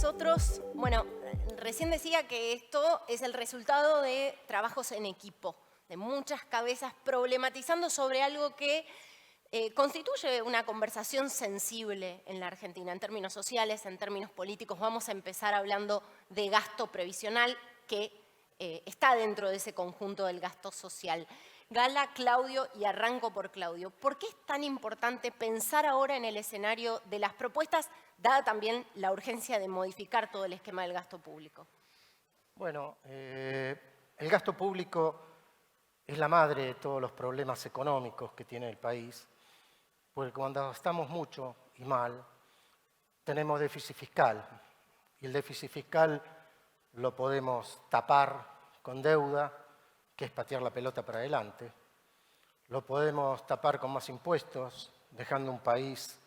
nosotros, bueno, recién decía que esto es el resultado de trabajos en equipo, de muchas cabezas problematizando sobre algo que constituye una conversación sensible en la Argentina, en términos sociales, en términos políticos. Vamos a empezar hablando de gasto previsional, que está dentro de ese conjunto del gasto social. Gala, Claudio, y arranco por Claudio. ¿Por qué es tan importante pensar ahora en el escenario de las propuestas, dada también la urgencia de modificar todo el esquema del gasto público? Bueno, el gasto público es la madre de todos los problemas económicos que tiene el país, porque cuando gastamos mucho y mal, tenemos déficit fiscal, y el déficit fiscal lo podemos tapar con deuda, que es patear la pelota para adelante. Lo podemos tapar con más impuestos, dejando un país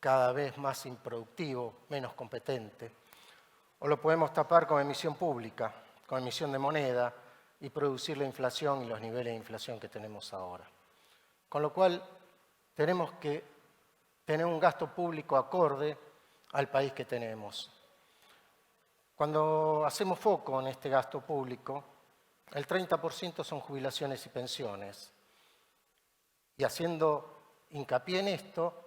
cada vez más improductivo, menos competente. O lo podemos tapar con emisión pública, con emisión de moneda y producir la inflación y los niveles de inflación que tenemos ahora. Con lo cual, tenemos que tener un gasto público acorde al país que tenemos. Cuando hacemos foco en este gasto público, el 30% son jubilaciones y pensiones. Y haciendo hincapié en esto,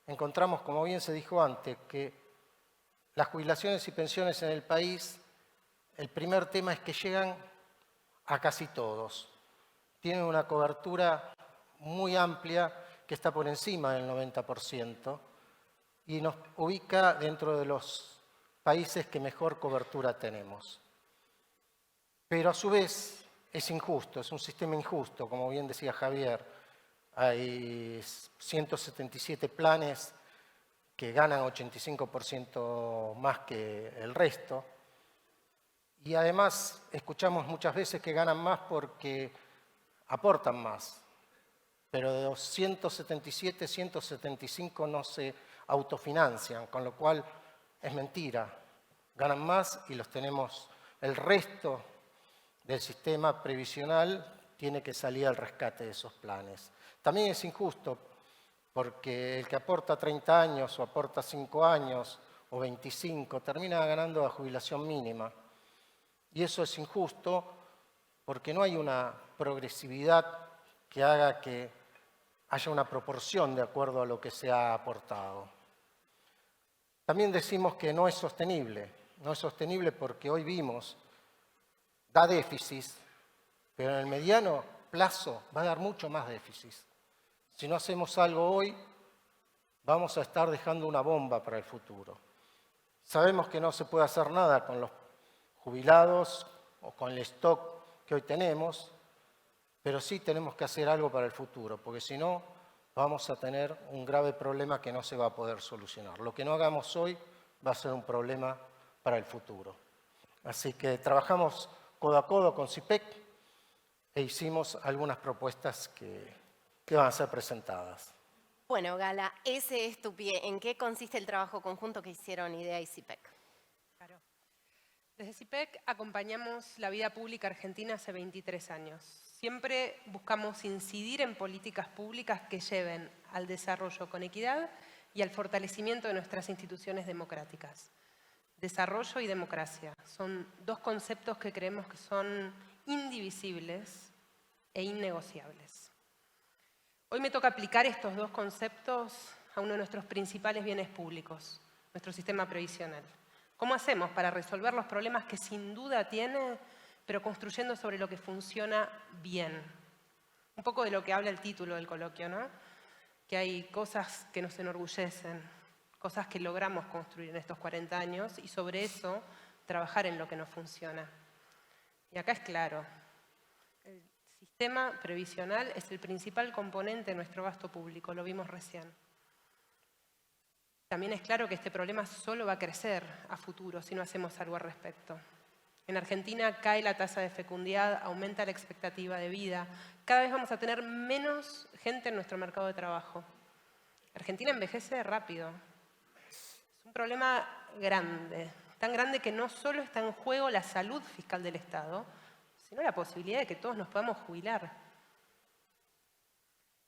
encontramos, como bien se dijo antes, que las jubilaciones y pensiones en el país, el primer tema es que llegan a casi todos. Tienen una cobertura muy amplia que está por encima del 90% y nos ubica dentro de los países que mejor cobertura tenemos. Pero a su vez es injusto, es un sistema injusto, como bien decía Javier. Hay 177 planes que ganan 85% más que el resto. Y además escuchamos muchas veces que ganan más porque aportan más. Pero de los 177, 175 no se autofinancian, con lo cual es mentira. Ganan más y los tenemos. El resto del sistema previsional tiene que salir al rescate de esos planes. También es injusto porque el que aporta 30 años o aporta 5 años o 25 termina ganando la jubilación mínima. Y eso es injusto porque no hay una progresividad que haga que haya una proporción de acuerdo a lo que se ha aportado. También decimos que no es sostenible. No es sostenible porque hoy vimos, da déficit, pero en el mediano plazo va a dar mucho más déficit. Si no hacemos algo hoy, vamos a estar dejando una bomba para el futuro. Sabemos que no se puede hacer nada con los jubilados o con el stock que hoy tenemos, pero sí tenemos que hacer algo para el futuro, porque si no, vamos a tener un grave problema que no se va a poder solucionar. Lo que no hagamos hoy va a ser un problema para el futuro. Así que trabajamos codo a codo con CIPEC e hicimos algunas propuestas que van a ser presentadas. Bueno, Gala, ese es tu pie. ¿En qué consiste el trabajo conjunto que hicieron IDEA y CIPEC? Claro. Desde CIPEC acompañamos la vida pública argentina hace 23 años. Siempre buscamos incidir en políticas públicas que lleven al desarrollo con equidad y al fortalecimiento de nuestras instituciones democráticas. Desarrollo y democracia son dos conceptos que creemos que son indivisibles e innegociables. Hoy me toca aplicar estos dos conceptos a uno de nuestros principales bienes públicos, nuestro sistema previsional. ¿Cómo hacemos para resolver los problemas que sin duda tiene, pero construyendo sobre lo que funciona bien? Un poco de lo que habla el título del coloquio, ¿no? Que hay cosas que nos enorgullecen, cosas que logramos construir en estos 40 años y sobre eso trabajar en lo que no funciona. Y acá es claro, el sistema previsional es el principal componente de nuestro gasto público, lo vimos recién. También es claro que este problema solo va a crecer a futuro si no hacemos algo al respecto. En Argentina cae la tasa de fecundidad, aumenta la expectativa de vida, cada vez vamos a tener menos gente en nuestro mercado de trabajo. Argentina envejece rápido. Es un problema grande, tan grande que no solo está en juego la salud fiscal del Estado, sino la posibilidad de que todos nos podamos jubilar.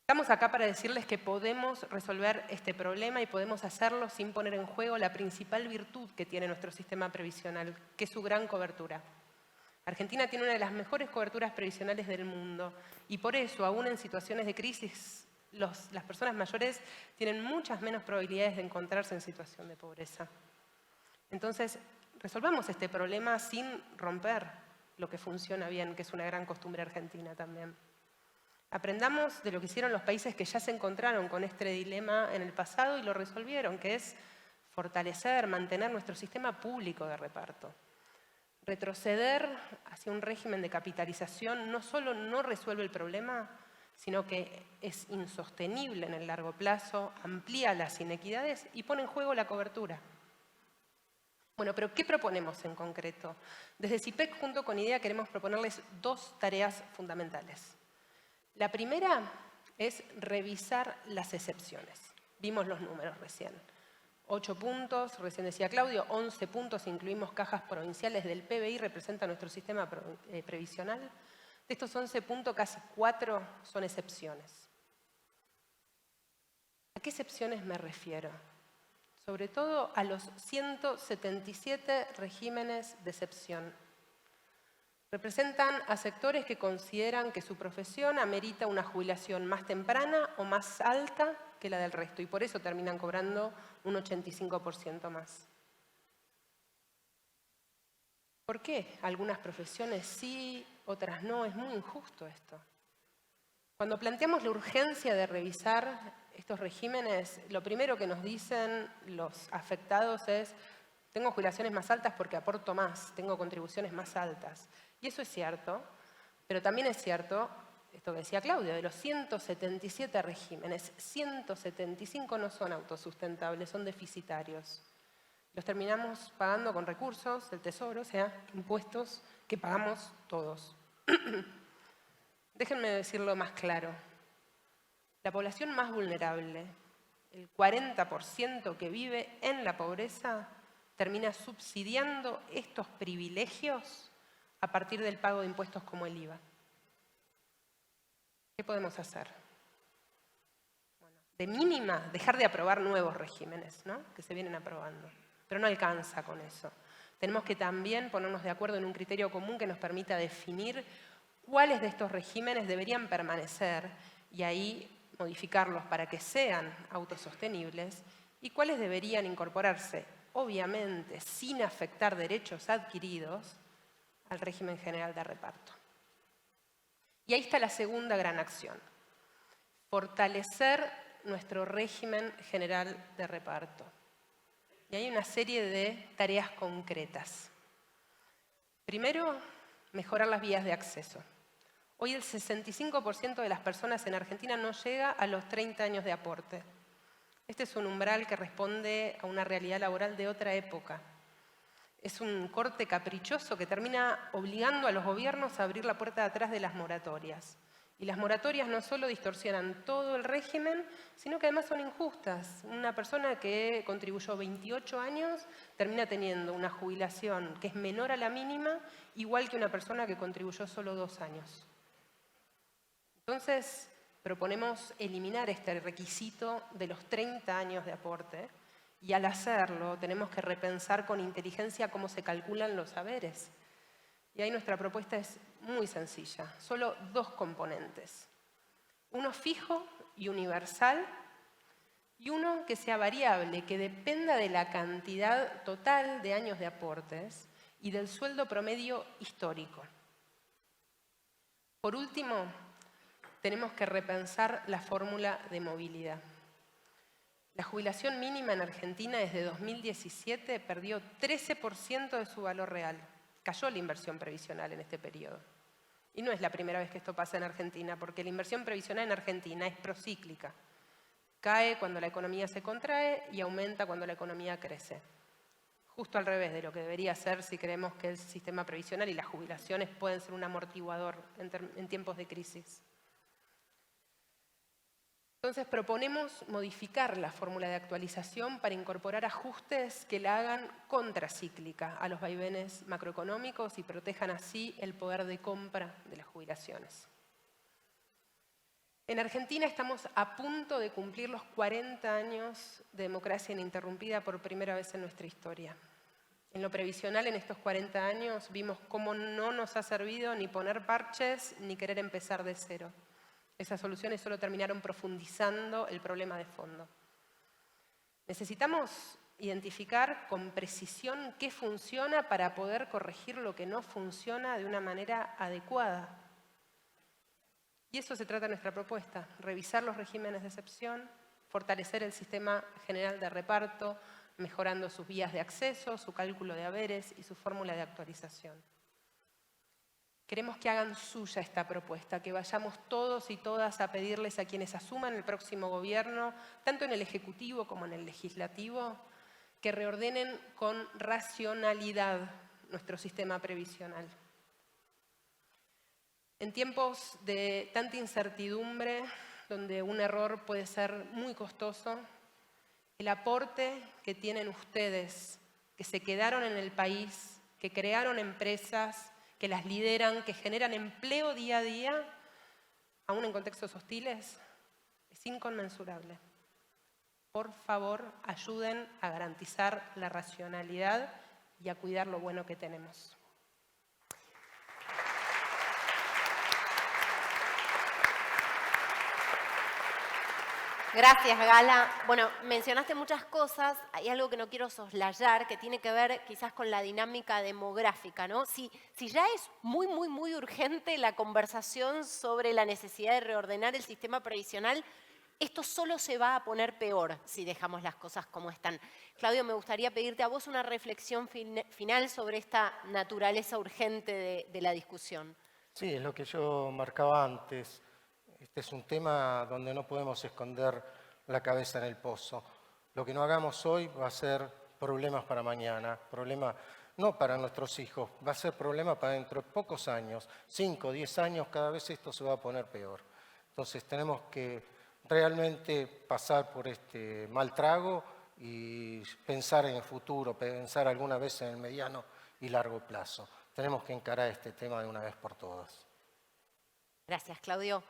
Estamos Estamos acá para decirles que podemos resolver este problema y podemos hacerlo sin poner en juego la principal virtud que tiene nuestro sistema previsional, que es su gran cobertura. Argentina tiene una de las mejores coberturas previsionales del mundo y por eso, aún en situaciones de crisis, las personas mayores tienen muchas menos probabilidades de encontrarse en situación de pobreza. Entonces, resolvamos este problema sin romper lo que funciona bien, que es una gran costumbre argentina también. Aprendamos de lo que hicieron los países que ya se encontraron con este dilema en el pasado y lo resolvieron, que es fortalecer, mantener nuestro sistema público de reparto. Retroceder hacia un régimen de capitalización no solo no resuelve el problema, sino que es insostenible en el largo plazo, amplía las inequidades y pone en juego la cobertura. Bueno, pero ¿qué proponemos en concreto? Desde CIPEC, junto con IDEA, queremos proponerles dos tareas fundamentales. La primera es revisar las excepciones. Vimos los números recién. 8 puntos, recién decía Claudio, 11 puntos, incluimos cajas provinciales del PBI, representa nuestro sistema previsional. De estos 11 puntos, casi 4 son excepciones. ¿A qué excepciones me refiero? Sobre todo a los 177 regímenes de excepción. Representan a sectores que consideran que su profesión amerita una jubilación más temprana o más alta que la del resto y por eso terminan cobrando un 85% más. ¿Por qué algunas profesiones sí, otras no? Es muy injusto esto. Cuando planteamos la urgencia de revisar estos regímenes, lo primero que nos dicen los afectados es: tengo jubilaciones más altas porque aporto más, tengo contribuciones más altas. Y eso es cierto, pero también es cierto, esto que decía Claudio, de los 177 regímenes, 175 no son autosustentables, son deficitarios. Los terminamos pagando con recursos del Tesoro, o sea, impuestos que pagamos todos. Déjenme decirlo más claro. La población más vulnerable, el 40% que vive en la pobreza, termina subsidiando estos privilegios a partir del pago de impuestos como el IVA. ¿Qué podemos hacer? Bueno, de mínima, dejar de aprobar nuevos regímenes, ¿no?, que se vienen aprobando. Pero no alcanza con eso. Tenemos que también ponernos de acuerdo en un criterio común que nos permita definir cuáles de estos regímenes deberían permanecer y ahí modificarlos para que sean autosostenibles y cuáles deberían incorporarse, obviamente, sin afectar derechos adquiridos, al régimen general de reparto. Y ahí está la segunda gran acción: fortalecer nuestro régimen general de reparto. Y hay una serie de tareas concretas. Primero, mejorar las vías de acceso. Hoy el 65% de las personas en Argentina no llega a los 30 años de aporte. Este es un umbral que responde a una realidad laboral de otra época. Es un corte caprichoso que termina obligando a los gobiernos a abrir la puerta de atrás de las moratorias. Y las moratorias no solo distorsionan todo el régimen, sino que además son injustas. Una persona que contribuyó 28 años termina teniendo una jubilación que es menor a la mínima, igual que una persona que contribuyó solo 2 años. Entonces, proponemos eliminar este requisito de los 30 años de aporte y al hacerlo tenemos que repensar con inteligencia cómo se calculan los saberes. Y ahí nuestra propuesta es muy sencilla, solo 2 componentes. Uno fijo y universal y uno que sea variable, que dependa de la cantidad total de años de aportes y del sueldo promedio histórico. Por último, tenemos que repensar la fórmula de movilidad. La jubilación mínima en Argentina desde 2017 perdió 13% de su valor real. Cayó la inversión previsional en este periodo. Y no es la primera vez que esto pasa en Argentina, porque la inversión previsional en Argentina es procíclica. Cae cuando la economía se contrae y aumenta cuando la economía crece. Justo al revés de lo que debería ser si creemos que el sistema previsional y las jubilaciones pueden ser un amortiguador en tiempos de crisis. Entonces proponemos modificar la fórmula de actualización para incorporar ajustes que la hagan contracíclica a los vaivenes macroeconómicos y protejan así el poder de compra de las jubilaciones. En Argentina estamos a punto de cumplir los 40 años de democracia ininterrumpida por primera vez en nuestra historia. En lo previsional, en estos 40 años, vimos cómo no nos ha servido ni poner parches ni querer empezar de cero. Esas soluciones solo terminaron profundizando el problema de fondo. Necesitamos identificar con precisión qué funciona para poder corregir lo que no funciona de una manera adecuada. Y eso se trata de nuestra propuesta, revisar los regímenes de excepción, fortalecer el sistema general de reparto, mejorando sus vías de acceso, su cálculo de haberes y su fórmula de actualización. Queremos que hagan suya esta propuesta, que vayamos todos y todas a pedirles a quienes asuman el próximo gobierno, tanto en el Ejecutivo como en el Legislativo, que reordenen con racionalidad nuestro sistema previsional. En tiempos de tanta incertidumbre, donde un error puede ser muy costoso, el aporte que tienen ustedes, que se quedaron en el país, que crearon empresas, que las lideran, que generan empleo día a día, aún en contextos hostiles, es inconmensurable. Por favor, ayuden a garantizar la racionalidad y a cuidar lo bueno que tenemos. Gracias, Gala. Bueno, mencionaste muchas cosas. Hay algo que no quiero soslayar, que tiene que ver quizás con la dinámica demográfica, ¿no? Si ya es muy urgente la conversación sobre la necesidad de reordenar el sistema previsional, esto solo se va a poner peor si dejamos las cosas como están. Claudio, me gustaría pedirte a vos una reflexión final sobre esta naturaleza urgente de la discusión. Sí, es lo que yo marcaba antes. Este es un tema donde no podemos esconder la cabeza en el pozo. Lo que no hagamos hoy va a ser problemas para mañana, problema no para nuestros hijos, va a ser problema para dentro de pocos años, 5, 10 años, cada vez esto se va a poner peor. Entonces tenemos que realmente pasar por este mal trago y pensar en el futuro, pensar alguna vez en el mediano y largo plazo. Tenemos que encarar este tema de una vez por todas. Gracias, Claudio.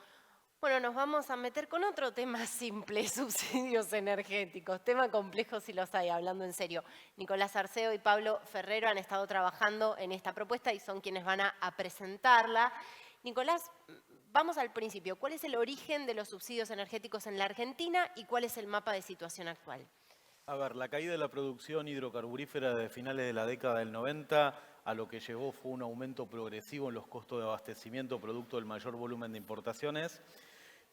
Bueno, nos vamos a meter con otro tema simple, subsidios energéticos. Tema complejo si los hay, hablando en serio. Nicolás Arceo y Pablo Ferrero han estado trabajando en esta propuesta y son quienes van a presentarla. Nicolás, vamos al principio. ¿Cuál es el origen de los subsidios energéticos en la Argentina y cuál es el mapa de situación actual? A ver, la caída de la producción hidrocarburífera de finales de la década del 90 a lo que llevó fue un aumento progresivo en los costos de abastecimiento producto del mayor volumen de importaciones.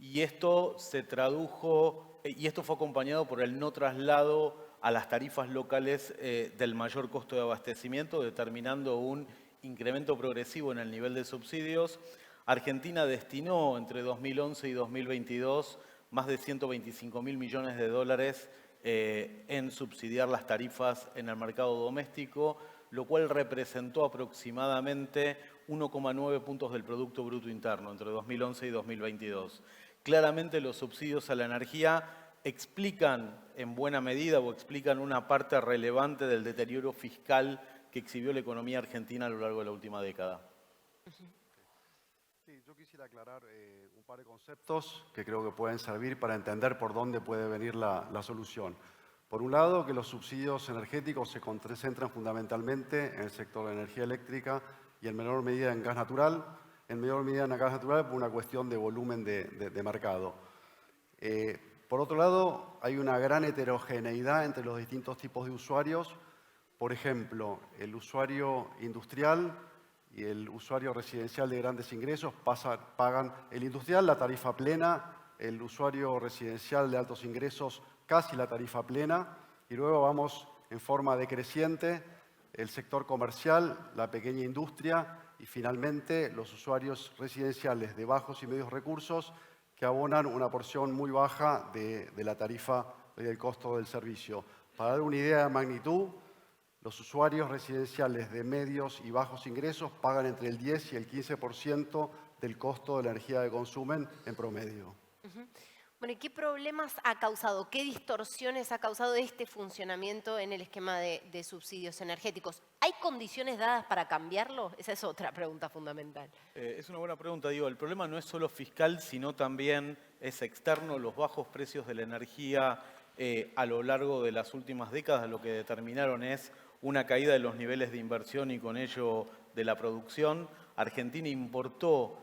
Y esto se tradujo, y esto fue acompañado por el no traslado a las tarifas locales del mayor costo de abastecimiento, determinando un incremento progresivo en el nivel de subsidios. Argentina destinó entre 2011 y 2022 más de 125.000 millones de dólares en subsidiar las tarifas en el mercado doméstico, lo cual representó aproximadamente 1,9 puntos del Producto Bruto Interno entre 2011 y 2022. Claramente los subsidios a la energía explican en buena medida o explican una parte relevante del deterioro fiscal que exhibió la economía argentina a lo largo de la última década. Sí, yo quisiera aclarar un par de conceptos que creo que pueden servir para entender por dónde puede venir la solución. Por un lado, que los subsidios energéticos se concentran fundamentalmente en el sector de energía eléctrica y en menor medida en gas natural, por una cuestión de volumen de mercado. Por otro lado, hay una gran heterogeneidad entre los distintos tipos de usuarios. Por ejemplo, el usuario industrial y el usuario residencial de grandes ingresos pagan el industrial la tarifa plena, el usuario residencial de altos ingresos casi la tarifa plena, y luego vamos en forma decreciente el sector comercial, la pequeña industria y finalmente los usuarios residenciales de bajos y medios recursos que abonan una porción muy baja de la tarifa del costo del servicio. Para dar una idea de magnitud, los usuarios residenciales de medios y bajos ingresos pagan entre el 10 y el 15% del costo de la energía que consumen en promedio. Bueno, ¿y qué problemas ha causado, qué distorsiones ha causado este funcionamiento en el esquema de subsidios energéticos? ¿Hay condiciones dadas para cambiarlo? Esa es otra pregunta fundamental. Es una buena pregunta, digo. El problema no es solo fiscal, sino también es externo. Los bajos precios de la energía a lo largo de las últimas décadas lo que determinaron es una caída de los niveles de inversión y con ello de la producción. Argentina importó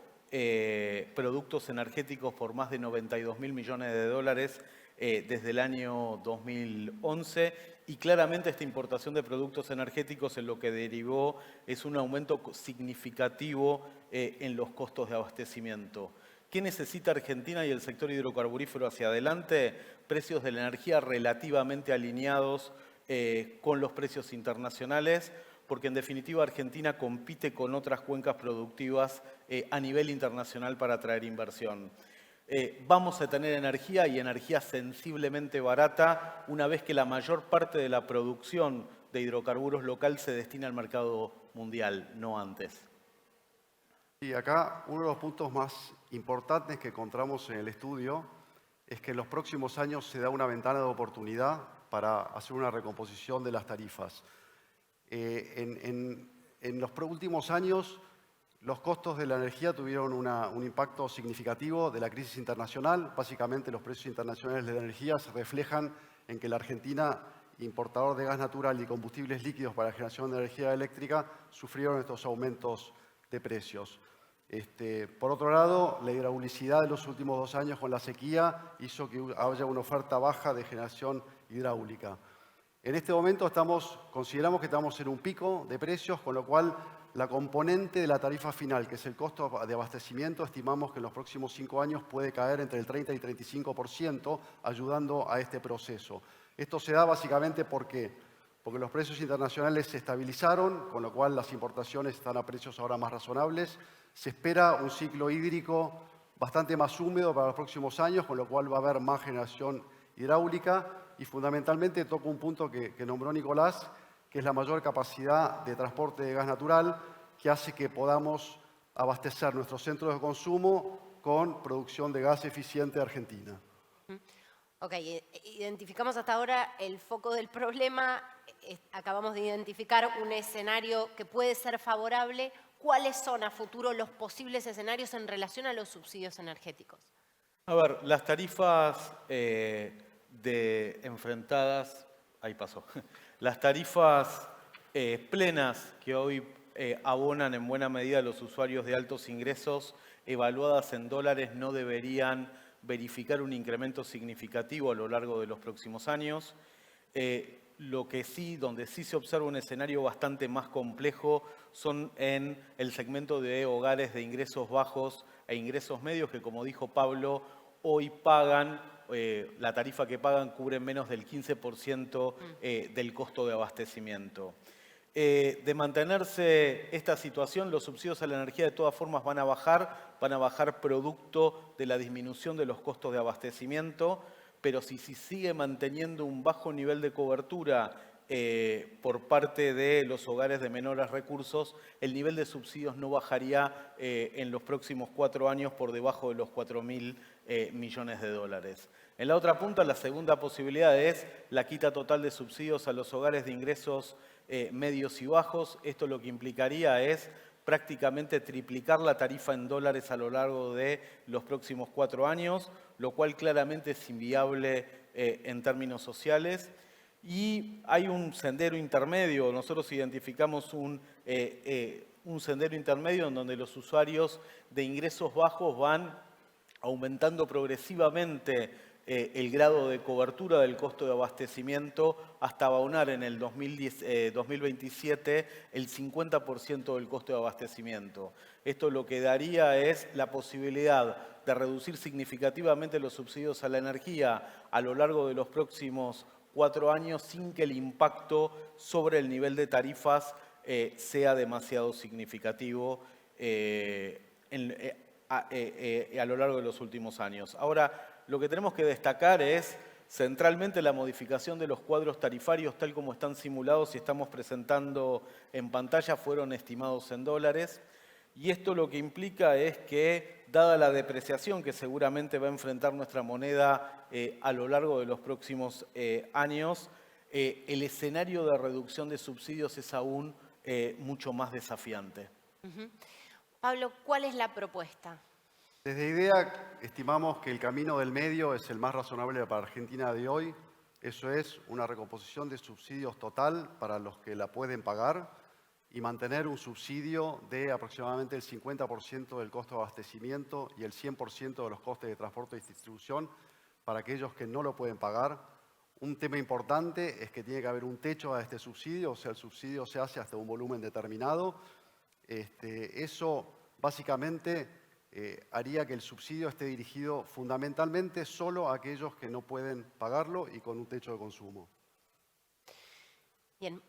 productos energéticos por más de 92.000 millones de dólares desde el año 2011 y claramente esta importación de productos energéticos en lo que derivó es un aumento significativo en los costos de abastecimiento. ¿Qué necesita Argentina y el sector hidrocarburífero hacia adelante? Precios de la energía relativamente alineados con los precios internacionales, porque en definitiva Argentina compite con otras cuencas productivas a nivel internacional para atraer inversión. Vamos a tener energía y energía sensiblemente barata una vez que la mayor parte de la producción de hidrocarburos local se destina al mercado mundial, no antes. Y acá uno de los puntos más importantes que encontramos en el estudio es que en los próximos años se da una ventana de oportunidad para hacer una recomposición de las tarifas. En los últimos años, los costos de la energía tuvieron un impacto significativo de la crisis internacional. Básicamente, los precios internacionales de la energía se reflejan en que la Argentina, importador de gas natural y combustibles líquidos para la generación de energía eléctrica, sufrieron estos aumentos de precios. Por otro lado, la hidraulicidad de los últimos 2 años con la sequía hizo que haya una oferta baja de generación hidráulica. En este momento consideramos que estamos en un pico de precios, con lo cual la componente de la tarifa final, que es el costo de abastecimiento, estimamos que en los próximos 5 años puede caer entre el 30 y 35%, ayudando a este proceso. Esto se da básicamente porque los precios internacionales se estabilizaron, con lo cual las importaciones están a precios ahora más razonables. Se espera un ciclo hídrico bastante más húmedo para los próximos años, con lo cual va a haber más generación hidráulica y fundamentalmente toco un punto que nombró Nicolás, que es la mayor capacidad de transporte de gas natural, que hace que podamos abastecer nuestros centros de consumo con producción de gas eficiente de Argentina. Ok, identificamos hasta ahora el foco del problema, acabamos de identificar un escenario que puede ser favorable. ¿Cuáles son a futuro los posibles escenarios en relación a los subsidios energéticos? A ver, las tarifas enfrentadas, ahí pasó, las tarifas plenas que hoy abonan en buena medida a los usuarios de altos ingresos, evaluadas en dólares, no deberían verificar un incremento significativo a lo largo de los próximos años. Donde sí se observa un escenario bastante más complejo son en el segmento de hogares de ingresos bajos e ingresos medios, que como dijo Pablo, hoy pagan, la tarifa que pagan cubre menos del 15% del costo de abastecimiento. De mantenerse esta situación, los subsidios a la energía de todas formas van a bajar producto de la disminución de los costos de abastecimiento, pero si sigue manteniendo un bajo nivel de cobertura por parte de los hogares de menores recursos, el nivel de subsidios no bajaría en los próximos 4 años por debajo de los 4.000 millones de dólares. En la otra punta, la segunda posibilidad es la quita total de subsidios a los hogares de ingresos medios y bajos. Esto lo que implicaría es prácticamente triplicar la tarifa en dólares a lo largo de los próximos 4 años, lo cual claramente es inviable en términos sociales. Y hay un sendero intermedio, nosotros identificamos un sendero intermedio en donde los usuarios de ingresos bajos van aumentando progresivamente el grado de cobertura del costo de abastecimiento hasta abonar en el 2027 el 50% del costo de abastecimiento. Esto lo que daría es la posibilidad de reducir significativamente los subsidios a la energía a lo largo de los próximos 4 años sin que el impacto sobre el nivel de tarifas sea demasiado significativo a lo largo de los últimos años. Ahora, lo que tenemos que destacar es centralmente la modificación de los cuadros tarifarios tal como están simulados y estamos presentando en pantalla, fueron estimados en dólares. Y esto lo que implica es que dada la depreciación que seguramente va a enfrentar nuestra moneda a lo largo de los próximos años, el escenario de reducción de subsidios es aún mucho más desafiante. Pablo, ¿cuál es la propuesta? Desde IDEA estimamos que el camino del medio es el más razonable para Argentina de hoy. Eso es una recomposición de subsidios total para los que la pueden pagar y mantener un subsidio de aproximadamente el 50% del costo de abastecimiento y el 100% de los costes de transporte y distribución para aquellos que no lo pueden pagar. Un tema importante es que tiene que haber un techo a este subsidio, o sea, el subsidio se hace hasta un volumen determinado. Eso básicamente haría que el subsidio esté dirigido fundamentalmente solo a aquellos que no pueden pagarlo y con un techo de consumo. Bien,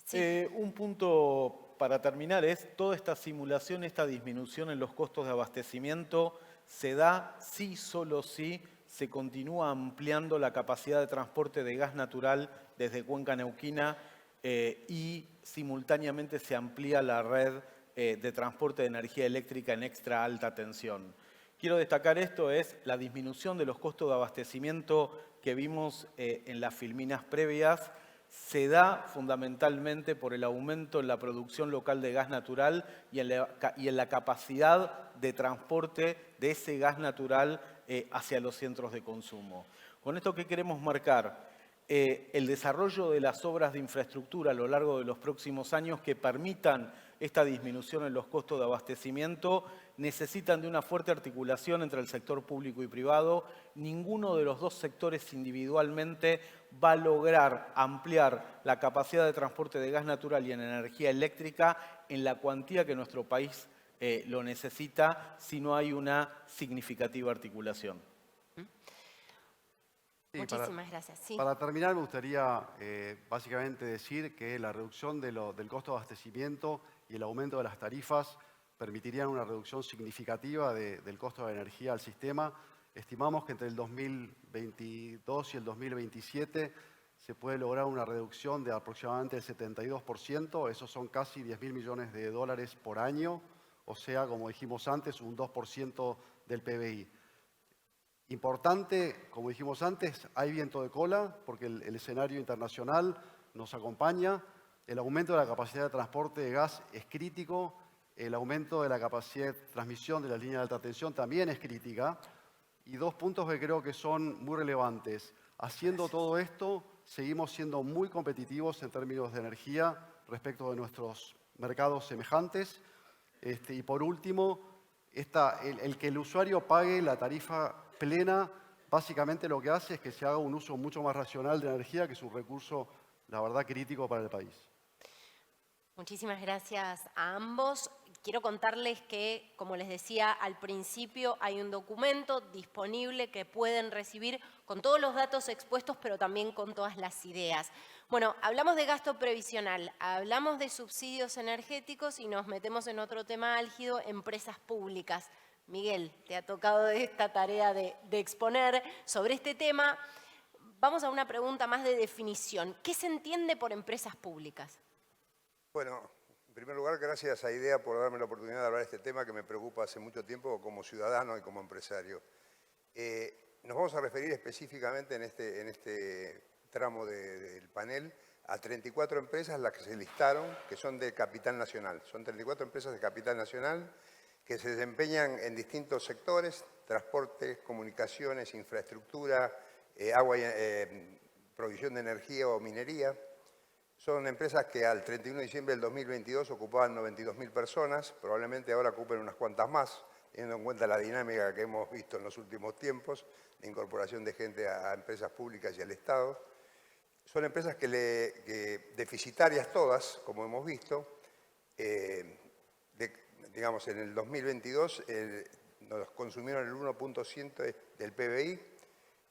sí. Un punto para terminar es, toda esta simulación, esta disminución en los costos de abastecimiento se da si, solo si, se continúa ampliando la capacidad de transporte de gas natural desde Cuenca Neuquina y simultáneamente se amplía la red de transporte de energía eléctrica en extra alta tensión. Quiero destacar esto, es la disminución de los costos de abastecimiento que vimos en las filminas previas, se da fundamentalmente por el aumento en la producción local de gas natural y en la capacidad de transporte de ese gas natural hacia los centros de consumo. Con esto, ¿qué queremos marcar? El desarrollo de las obras de infraestructura a lo largo de los próximos años que permitan esta disminución en los costos de abastecimiento necesitan de una fuerte articulación entre el sector público y privado. Ninguno de los dos sectores individualmente va a lograr ampliar la capacidad de transporte de gas natural y en energía eléctrica en la cuantía que nuestro país lo necesita si no hay una significativa articulación. Sí, Muchísimas gracias. Sí. Para terminar, me gustaría básicamente decir que la reducción del costo de abastecimiento y el aumento de las tarifas permitirían una reducción significativa del costo de la energía al sistema. Estimamos que entre el 2022 y el 2027 se puede lograr una reducción de aproximadamente el 72%. Esos son casi 10.000 millones de dólares por año, o sea, como dijimos antes, un 2% del PBI. Importante, como dijimos antes, hay viento de cola porque el escenario internacional nos acompaña. El aumento de la capacidad de transporte de gas es crítico. El aumento de la capacidad de transmisión de las líneas de alta tensión también es crítica. Y dos puntos que creo que son muy relevantes. Haciendo todo esto, seguimos siendo muy competitivos en términos de energía respecto de nuestros mercados semejantes. Y por último, el que el usuario pague la tarifa plena, básicamente lo que hace es que se haga un uso mucho más racional de la energía, que es un recurso, la verdad, crítico para el país. Muchísimas gracias a ambos. Quiero contarles que, como les decía al principio, hay un documento disponible que pueden recibir con todos los datos expuestos, pero también con todas las ideas. Bueno, hablamos de gasto previsional, hablamos de subsidios energéticos y nos metemos en otro tema álgido, empresas públicas. Miguel, te ha tocado esta tarea de exponer sobre este tema. Vamos a una pregunta más de definición. ¿Qué se entiende por empresas públicas? Bueno, en primer lugar, gracias a IDEA por darme la oportunidad de hablar de este tema que me preocupa hace mucho tiempo como ciudadano y como empresario. Nos vamos a referir específicamente en este tramo del panel a 34 empresas las que se listaron, que son de capital nacional. Son 34 empresas de capital nacional que se desempeñan en distintos sectores: transporte, comunicaciones, infraestructura, agua, provisión de energía o minería. Son empresas que al 31 de diciembre del 2022 ocupaban 92.000 personas, probablemente ahora ocupen unas cuantas más, teniendo en cuenta la dinámica que hemos visto en los últimos tiempos, de incorporación de gente a empresas públicas y al Estado. Son empresas que deficitarias todas, como hemos visto. Digamos, en el 2022 nos consumieron el 1.100 del PBI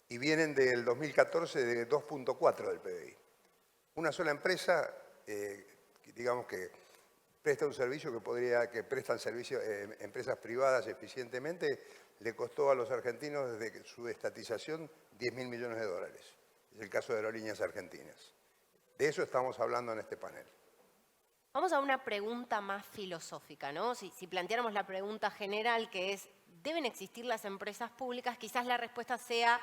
y vienen del 2014 de 2.4 del PBI. Una sola empresa, digamos que presta un servicio que prestan servicios empresas privadas eficientemente, le costó a los argentinos desde su estatización 10.000 millones de dólares. Es el caso de Aerolíneas Argentinas. De eso estamos hablando en este panel. Vamos a una pregunta más filosófica, ¿no? Si planteáramos la pregunta general, que es ¿deben existir las empresas públicas? Quizás la respuesta sea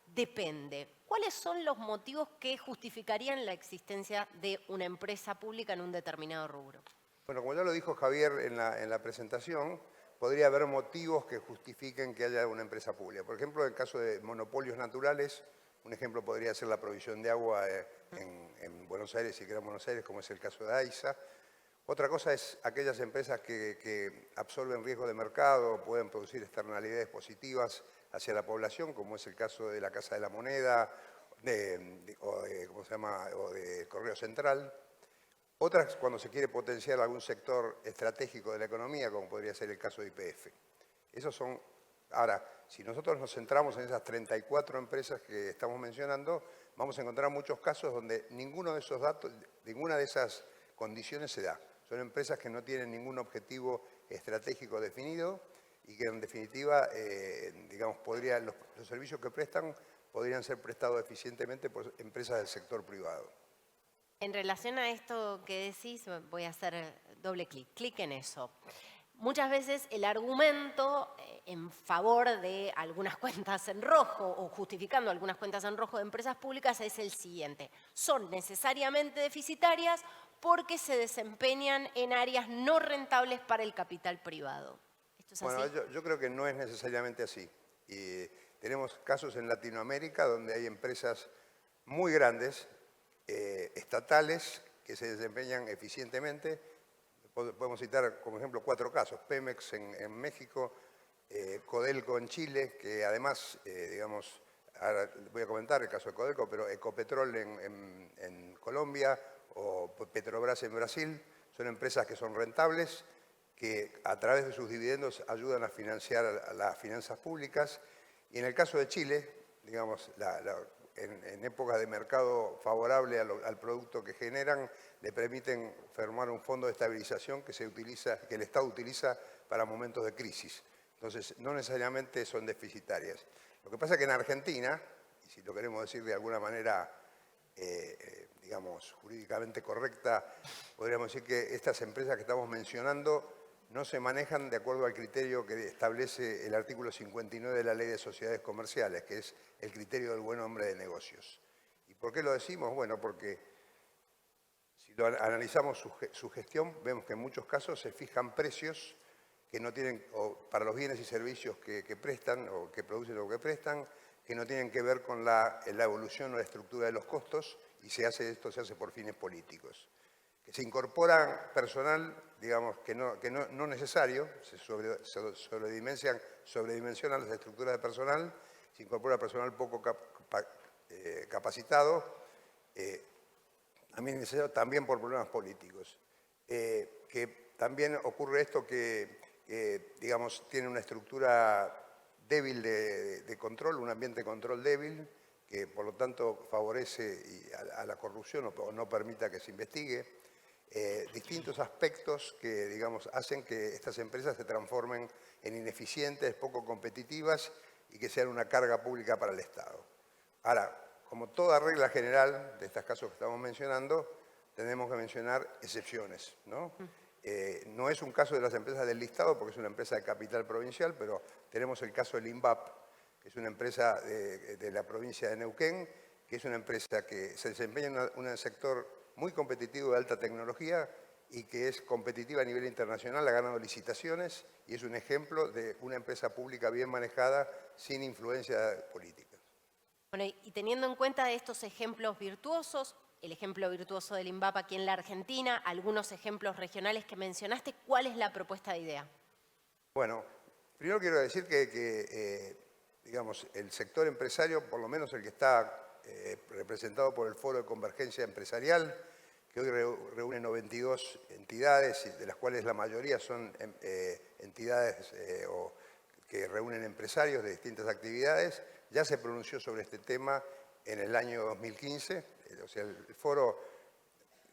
depende. ¿Cuáles son los motivos que justificarían la existencia de una empresa pública en un determinado rubro? Bueno, como ya lo dijo Javier en la presentación, podría haber motivos que justifiquen que haya una empresa pública. Por ejemplo, en el caso de monopolios naturales, un ejemplo podría ser la provisión de agua en Buenos Aires y Gran Buenos Aires, como es el caso de AISA. Otra cosa es aquellas empresas que absorben riesgo de mercado o pueden producir externalidades positivas hacia la población, como es el caso de la Casa de la Moneda o de Correo Central. Otras cuando se quiere potenciar algún sector estratégico de la economía, como podría ser el caso de YPF. Esos son. Ahora, si nosotros nos centramos en esas 34 empresas que estamos mencionando, vamos a encontrar muchos casos donde ninguno de esos datos, ninguna de esas condiciones se da. Son empresas que no tienen ningún objetivo estratégico definido y que en definitiva, digamos, los servicios que prestan podrían ser prestados eficientemente por empresas del sector privado. En relación a esto que decís, voy a hacer doble clic en eso. Muchas veces el argumento en favor de algunas cuentas en rojo o justificando algunas cuentas en rojo de empresas públicas es el siguiente. Son necesariamente deficitarias porque se desempeñan en áreas no rentables para el capital privado. ¿Esto es así? Bueno, yo creo que no es necesariamente así. Y tenemos casos en Latinoamérica donde hay empresas muy grandes, estatales, que se desempeñan eficientemente. Podemos citar como ejemplo 4 casos: Pemex en México, Codelco en Chile, que además, digamos, ahora voy a comentar el caso de Codelco, pero Ecopetrol en Colombia o Petrobras en Brasil, son empresas que son rentables, que a través de sus dividendos ayudan a financiar a las finanzas públicas. Y en el caso de Chile, digamos, en épocas de mercado favorable al producto que generan, le permiten formar un fondo de estabilización que el Estado utiliza para momentos de crisis. Entonces, no necesariamente son deficitarias. Lo que pasa es que en Argentina, y si lo queremos decir de alguna manera, digamos, jurídicamente correcta, podríamos decir que estas empresas que estamos mencionando no se manejan de acuerdo al criterio que establece el artículo 59 de la Ley de Sociedades Comerciales, que es el criterio del buen hombre de negocios. ¿Y por qué lo decimos? Bueno, porque si analizamos su gestión, vemos que en muchos casos se fijan precios que no tienen, o para los bienes y servicios que prestan, o que producen o que prestan, que no tienen que ver con la evolución o la estructura de los costos, y esto se hace por fines políticos. Que se incorpora personal, digamos, que no necesario, se sobredimensionan las estructuras de personal, se incorpora personal poco capacitado, también por problemas políticos. Que también ocurre esto que digamos, tiene una estructura débil de control, un ambiente de control débil, que por lo tanto favorece a la corrupción o no permita que se investigue. Distintos aspectos que, digamos, hacen que estas empresas se transformen en ineficientes, poco competitivas y que sean una carga pública para el Estado. Ahora, como toda regla general de estos casos que estamos mencionando, tenemos que mencionar excepciones, ¿no? No es un caso de las empresas del listado porque es una empresa de capital provincial, pero tenemos el caso del INVAP, que es una empresa de la provincia de Neuquén, que es una empresa que se desempeña en un sector muy competitivo de alta tecnología y que es competitiva a nivel internacional, ha ganado licitaciones y es un ejemplo de una empresa pública bien manejada sin influencia política. Bueno, y teniendo en cuenta estos ejemplos virtuosos, el ejemplo virtuoso del INVAP aquí en la Argentina, algunos ejemplos regionales que mencionaste, ¿cuál es la propuesta de idea? Bueno, primero quiero decir que digamos, el sector empresario, por lo menos el que está representado por el Foro de Convergencia Empresarial, que hoy reúne 92 entidades, de las cuales la mayoría son entidades que reúnen empresarios de distintas actividades, ya se pronunció sobre este tema en el año 2015. O sea, el foro,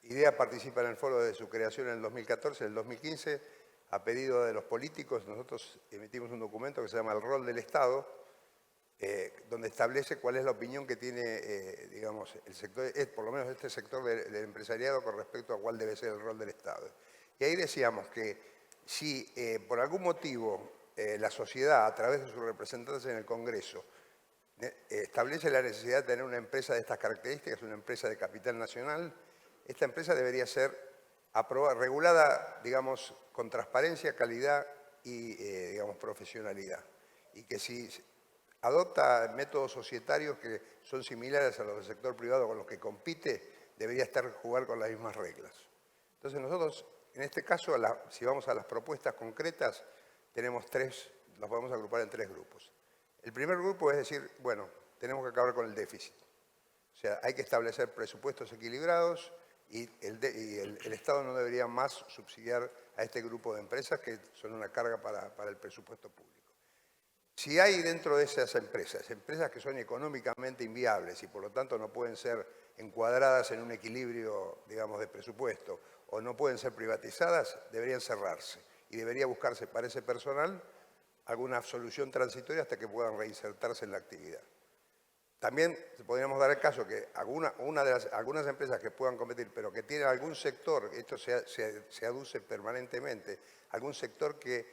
IDEA participa en el foro de su creación en el 2014, en el 2015, a pedido de los políticos, nosotros emitimos un documento que se llama El rol del Estado, donde establece cuál es la opinión que tiene, digamos, el sector, por lo menos este sector del empresariado con respecto a cuál debe ser el rol del Estado. Y ahí decíamos que si por algún motivo la sociedad, a través de sus representantes en el Congreso, establece la necesidad de tener una empresa de estas características, una empresa de capital nacional, esta empresa debería ser regulada, digamos, con transparencia, calidad y, digamos, profesionalidad. Y que si adopta métodos societarios que son similares a los del sector privado con los que compite, debería jugar con las mismas reglas. Entonces nosotros, en este caso, si vamos a las propuestas concretas, tenemos tres, las podemos agrupar en tres grupos. El primer grupo es decir, bueno, tenemos que acabar con el déficit. O sea, hay que establecer presupuestos equilibrados y el Estado no debería más subsidiar a este grupo de empresas que son una carga para el presupuesto público. Si hay dentro de esas empresas que son económicamente inviables y por lo tanto no pueden ser encuadradas en un equilibrio, digamos, de presupuesto o no pueden ser privatizadas, deberían cerrarse y debería buscarse para ese personal alguna solución transitoria hasta que puedan reinsertarse en la actividad. También podríamos dar el caso que algunas empresas que puedan competir, pero que tienen algún sector, esto se aduce permanentemente, algún sector que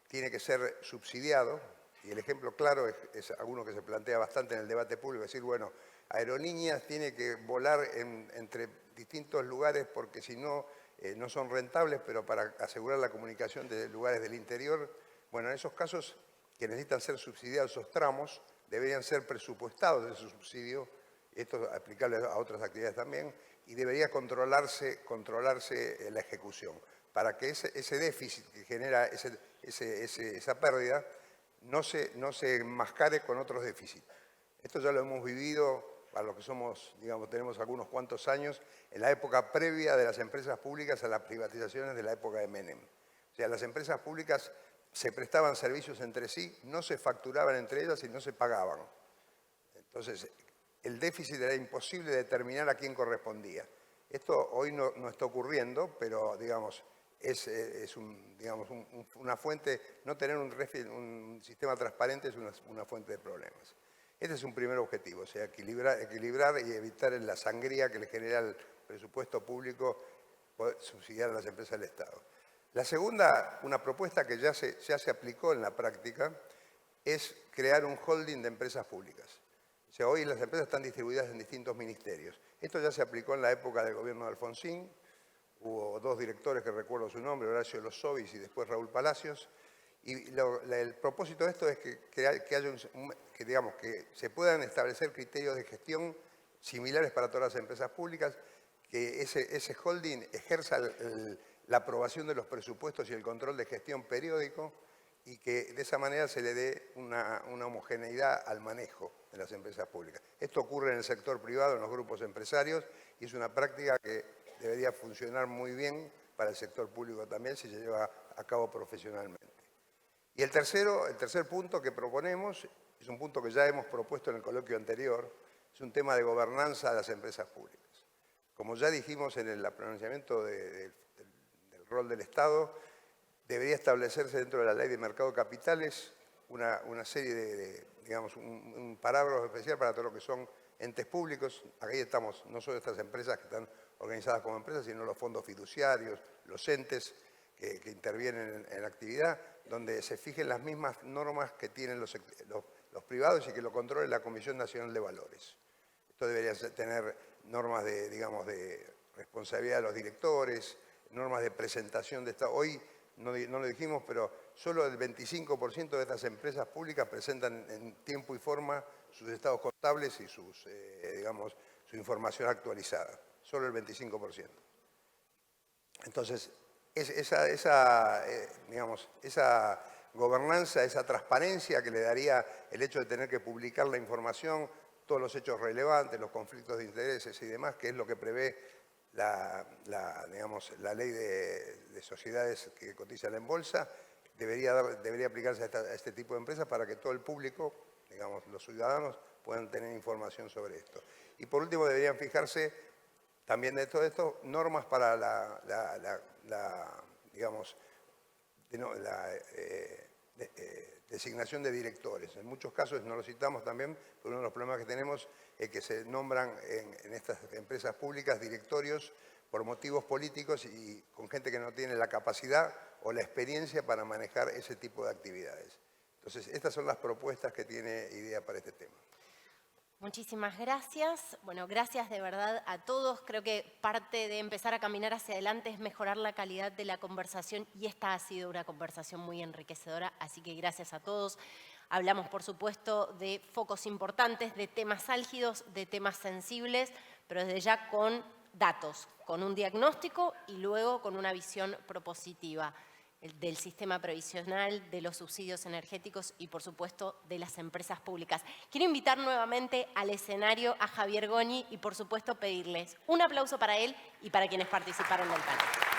tiene que ser subsidiado, y el ejemplo claro es alguno que se plantea bastante en el debate público, decir, bueno, Aerolíneas tiene que volar entre distintos lugares porque si no, no son rentables, pero para asegurar la comunicación de lugares del interior, bueno, en esos casos que necesitan ser subsidiados esos tramos, deberían ser presupuestados ese subsidio, esto es aplicable a otras actividades también, y debería controlarse la ejecución, para que ese déficit que genera esa pérdida no se enmascare con otros déficits. Esto ya lo hemos vivido, para los que somos, digamos, tenemos algunos cuantos años, en la época previa de las empresas públicas a las privatizaciones de la época de Menem. O sea, las empresas públicas se prestaban servicios entre sí, no se facturaban entre ellas y no se pagaban. Entonces, el déficit era imposible determinar a quién correspondía. Esto hoy no está ocurriendo, pero, digamos, es una fuente, no tener un sistema transparente es una fuente de problemas. Este es un primer objetivo, o sea, equilibrar y evitar la sangría que le genera el presupuesto público poder subsidiar a las empresas del Estado. La segunda, una propuesta que ya se aplicó en la práctica, es crear un holding de empresas públicas. O sea, hoy las empresas están distribuidas en distintos ministerios. Esto ya se aplicó en la época del gobierno de Alfonsín. Hubo dos directores que recuerdo su nombre, Horacio Lozovis y después Raúl Palacios. Y el propósito de esto es que se puedan establecer criterios de gestión similares para todas las empresas públicas, que ese holding ejerza la aprobación de los presupuestos y el control de gestión periódico y que de esa manera se le dé una homogeneidad al manejo de las empresas públicas. Esto ocurre en el sector privado, en los grupos empresarios, y es una práctica que debería funcionar muy bien para el sector público también si se lleva a cabo profesionalmente. Y el tercer punto que proponemos, es un punto que ya hemos propuesto en el coloquio anterior, es un tema de gobernanza de las empresas públicas. Como ya dijimos en el pronunciamiento del rol del Estado, debería establecerse dentro de la Ley de Mercado de Capitales una serie digamos, un parágrafo especial para todo lo que son entes públicos. Aquí estamos no solo estas empresas que están organizadas como empresas, sino los fondos fiduciarios, los entes que intervienen en la actividad, donde se fijen las mismas normas que tienen los privados y que lo controle la Comisión Nacional de Valores. Esto debería tener normas de responsabilidad de los directores, normas de presentación de Estado. Hoy no lo dijimos, pero solo el 25% de estas empresas públicas presentan en tiempo y forma sus estados contables y su información actualizada. Solo el 25%. Entonces, esa gobernanza, esa transparencia que le daría el hecho de tener que publicar la información, todos los hechos relevantes, los conflictos de intereses y demás, que es lo que prevé la ley de sociedades que cotizan en bolsa, debería aplicarse a este tipo de empresas para que todo el público, digamos, los ciudadanos, puedan tener información sobre esto. Y por último, deberían fijarse también de todo esto normas para designación de directores. En muchos casos, no lo citamos también, pero uno de los problemas que tenemos es que se nombran en estas empresas públicas directorios por motivos políticos y con gente que no tiene la capacidad o la experiencia para manejar ese tipo de actividades. Entonces, estas son las propuestas que tiene IDEA para este tema. Muchísimas gracias. Bueno, gracias de verdad a todos. Creo que parte de empezar a caminar hacia adelante es mejorar la calidad de la conversación y esta ha sido una conversación muy enriquecedora, así que gracias a todos. Hablamos, por supuesto, de focos importantes, de temas álgidos, de temas sensibles, pero desde ya con datos, con un diagnóstico y luego con una visión propositiva del sistema previsional, de los subsidios energéticos y, por supuesto, de las empresas públicas. Quiero invitar nuevamente al escenario a Javier Goñi y, por supuesto, pedirles un aplauso para él y para quienes participaron del panel.